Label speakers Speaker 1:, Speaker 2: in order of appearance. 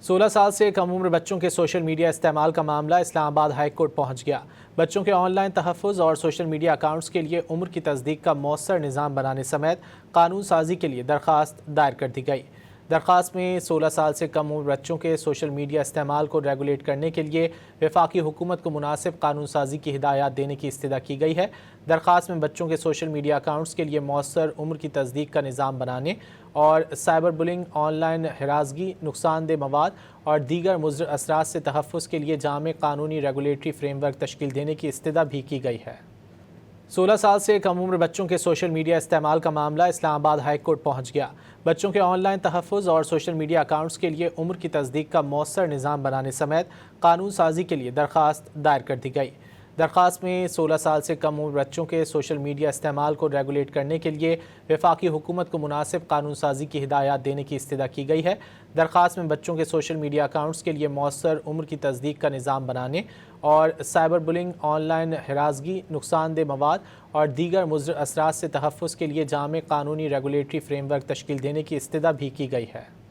Speaker 1: 16 سال سے کم عمر بچوں کے سوشل میڈیا استعمال کا معاملہ اسلام آباد ہائی کورٹ پہنچ گیا۔ بچوں کے آن لائن تحفظ اور سوشل میڈیا اکاؤنٹس کے لیے عمر کی تصدیق کا مؤثر نظام بنانے سمیت قانون سازی کے لیے درخواست دائر کر دی گئی۔ درخواست میں 16 سال سے کم عمر بچوں کے سوشل میڈیا استعمال کو ریگولیٹ کرنے کے لیے وفاقی حکومت کو مناسب قانون سازی کی ہدایات دینے کی استدعا کی گئی ہے۔ درخواست میں بچوں کے سوشل میڈیا اکاؤنٹس کے لیے مؤثر عمر کی تصدیق کا نظام بنانے اور سائبر بلنگ، آن لائن ہراسگی، نقصان دہ مواد اور دیگر مضر اثرات سے تحفظ کے لیے جامع قانونی ریگولیٹری فریم ورک تشکیل دینے کی استدعا بھی کی گئی ہے۔ 16 سال سے کم عمر بچوں کے سوشل میڈیا استعمال کا معاملہ اسلام آباد ہائی کورٹ پہنچ گیا۔ بچوں کے آن لائن تحفظ اور سوشل میڈیا اکاؤنٹس کے لیے عمر کی تصدیق کا مؤثر نظام بنانے سمیت قانون سازی کے لیے درخواست دائر کر دی گئی۔ درخواست میں 16 سال سے کم عمر بچوں کے سوشل میڈیا استعمال کو ریگولیٹ کرنے کے لیے وفاقی حکومت کو مناسب قانون سازی کی ہدایات دینے کی استدعا کی گئی ہے۔ درخواست میں بچوں کے سوشل میڈیا اکاؤنٹس کے لیے مؤثر عمر کی تصدیق کا نظام بنانے اور سائبر بلنگ، آن لائن ہراسگی، نقصان دہ مواد اور دیگر مضر اثرات سے تحفظ کے لیے جامع قانونی ریگولیٹری فریم ورک تشکیل دینے کی استدعا بھی کی گئی ہے۔